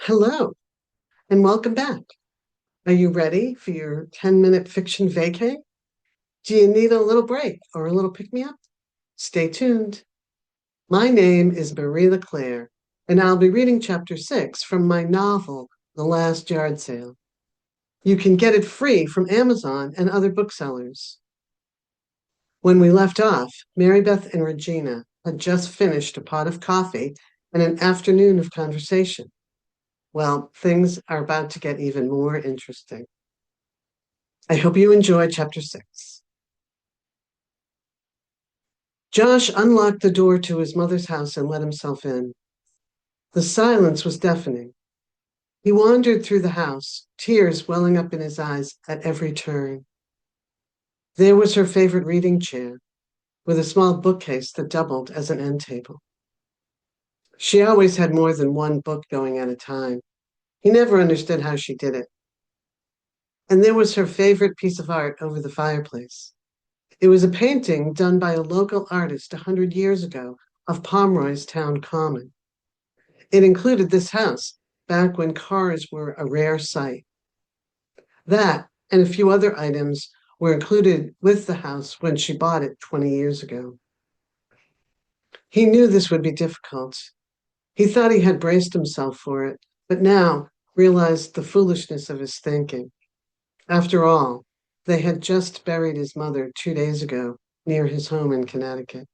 Hello, and welcome back. Are you ready for your 10-minute fiction vacay? Do you need a little break or a little pick-me-up? Stay tuned. My name is Marie LeClaire, and I'll be reading chapter 6 from my novel, The Last Yard Sale. You can get it free from Amazon and other booksellers. When we left off, Marybeth and Regina had just finished a pot of coffee and an afternoon of conversation. Well, things are about to get even more interesting. I hope you enjoy chapter 6. Josh unlocked the door to his mother's house and let himself in. The silence was deafening. He wandered through the house, tears welling up in his eyes at every turn. There was her favorite reading chair, with a small bookcase that doubled as an end table. She always had more than one book going at a time. He never understood how she did it. And there was her favorite piece of art over the fireplace. It was a painting done by a local artist 100 years ago of Pomroy's town common. It included this house back when cars were a rare sight. That and a few other items were included with the house when she bought it 20 years ago. He knew this would be difficult. He thought he had braced himself for it, but now realized the foolishness of his thinking. After all, they had just buried his mother 2 days ago near his home in Connecticut.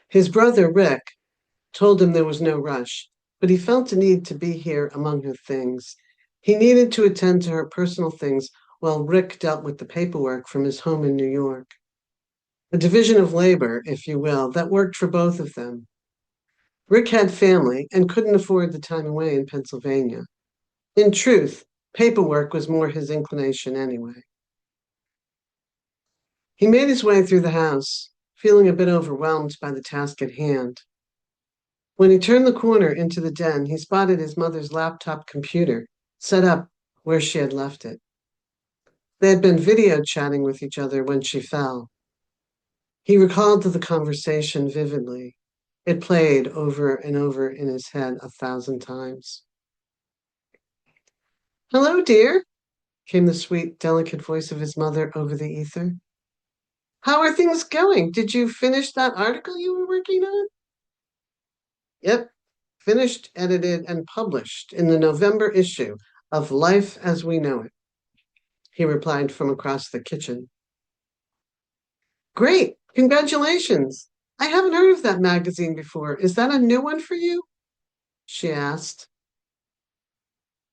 His brother, Rick, told him there was no rush, but he felt a need to be here among her things. He needed to attend to her personal things while Rick dealt with the paperwork from his home in New York. A division of labor, if you will, that worked for both of them. Rick had family and couldn't afford the time away in Pennsylvania. In truth, paperwork was more his inclination anyway. He made his way through the house, feeling a bit overwhelmed by the task at hand. When he turned the corner into the den, he spotted his mother's laptop computer set up where she had left it. They had been video chatting with each other when she fell. He recalled the conversation vividly. It played over and over in his head 1,000 times. "Hello, dear," came the sweet, delicate voice of his mother over the ether. "How are things going? Did you finish that article you were working on?" "Yep, finished, edited, and published in the November issue of Life as We Know It," he replied from across the kitchen. "Great, congratulations. I haven't heard of that magazine before. Is that a new one for you?" she asked.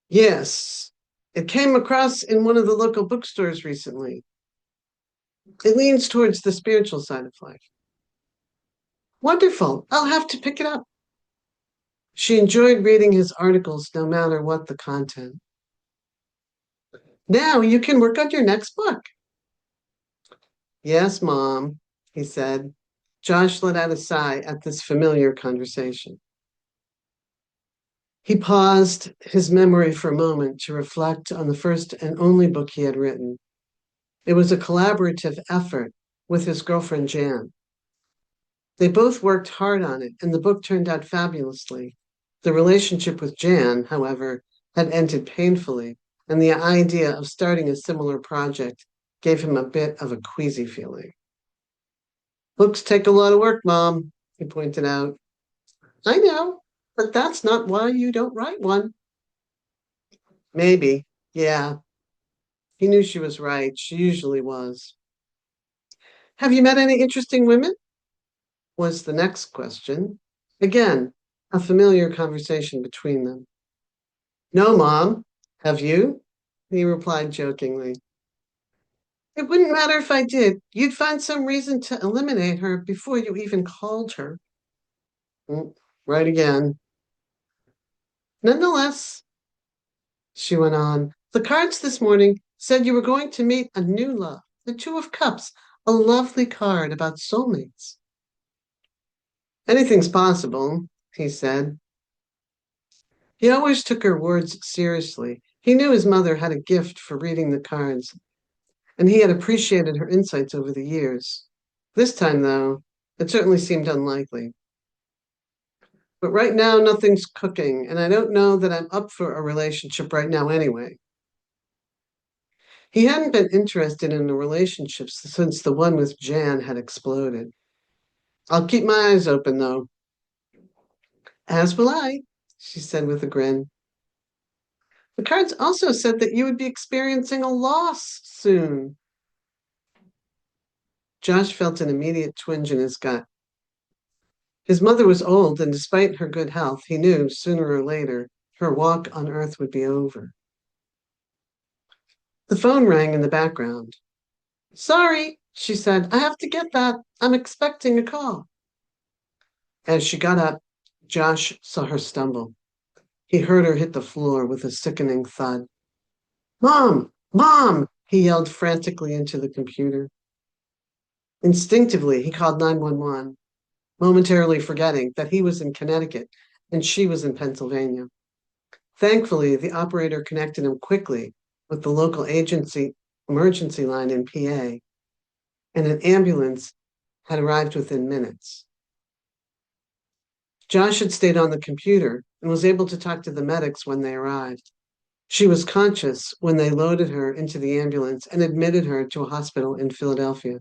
"Yes, it came across in one of the local bookstores recently. It leans towards the spiritual side of life." "Wonderful. I'll have to pick it up." She enjoyed reading his articles no matter what the content. "Now you can work on your next book." "Yes, Mom," he said. Josh let out a sigh at this familiar conversation. He paused his memory for a moment to reflect on the first and only book he had written. It was a collaborative effort with his girlfriend, Jan. They both worked hard on it, and the book turned out fabulously. The relationship with Jan, however, had ended painfully, and the idea of starting a similar project gave him a bit of a queasy feeling. "Books take a lot of work, Mom," he pointed out. "I know, but that's not why you don't write one." "Maybe, yeah." He knew she was right. She usually was. "Have you met any interesting women?" was the next question. Again, a familiar conversation between them. "No, Mom. Have you?" he replied jokingly. "It wouldn't matter if I did. You'd find some reason to eliminate her before you even called her." Right again. "Nonetheless," she went on, "the cards this morning said you were going to meet a new love, the Two of Cups, a lovely card about soulmates." "Anything's possible," he said. He always took her words seriously. He knew his mother had a gift for reading the cards, and he had appreciated her insights over the years. This time, though, it certainly seemed unlikely. But right now, nothing's cooking, and I don't know that I'm up for a relationship right now anyway. He hadn't been interested in a relationship since the one with Jan had exploded. I'll keep my eyes open, though. As will I, she said with a grin. The cards also said that you would be experiencing a loss soon. Josh felt an immediate twinge in his gut. His mother was old, and despite her good health, he knew sooner or later her walk on Earth would be over. The phone rang in the background. Sorry, she said. I have to get that. I'm expecting a call. As she got up, Josh saw her stumble. He heard her hit the floor with a sickening thud. Mom! Mom! He yelled frantically into the computer. Instinctively, he called 911, momentarily forgetting that he was in Connecticut and she was in Pennsylvania. Thankfully, the operator connected him quickly with the local agency emergency line in PA, and an ambulance had arrived within minutes. Josh had stayed on the computer and was able to talk to the medics when they arrived. She was conscious when they loaded her into the ambulance and admitted her to a hospital in Philadelphia.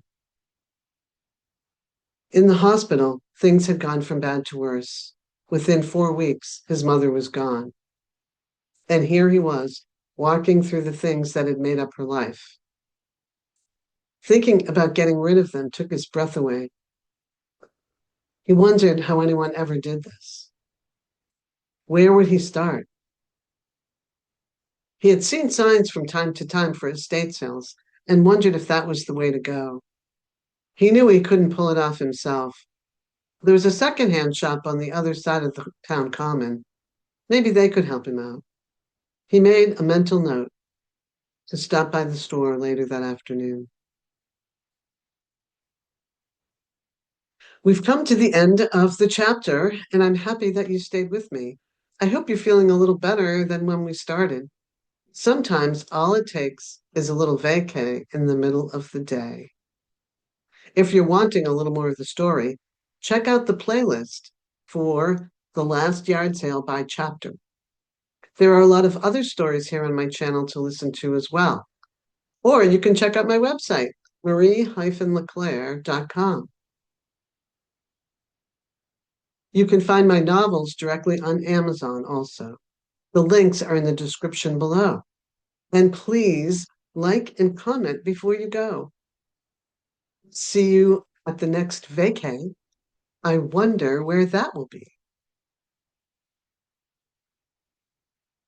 In the hospital, things had gone from bad to worse. Within 4 weeks, his mother was gone. And here he was, walking through the things that had made up her life. Thinking about getting rid of them took his breath away. He wondered how anyone ever did this. Where would he start? He had seen signs from time to time for estate sales and wondered if that was the way to go. He knew he couldn't pull it off himself. There was a secondhand shop on the other side of the town common. Maybe they could help him out. He made a mental note to stop by the store later that afternoon. We've come to the end of the chapter, and I'm happy that you stayed with me. I hope you're feeling a little better than when we started. Sometimes all it takes is a little vacay in the middle of the day. If you're wanting a little more of the story, check out the playlist for The Last Yard Sale by chapter. There are a lot of other stories here on my channel to listen to as well. Or you can check out my website, marie-leclaire.com. You can find my novels directly on Amazon also. The links are in the description below. And please like and comment before you go. See you at the next vacay. I wonder where that will be.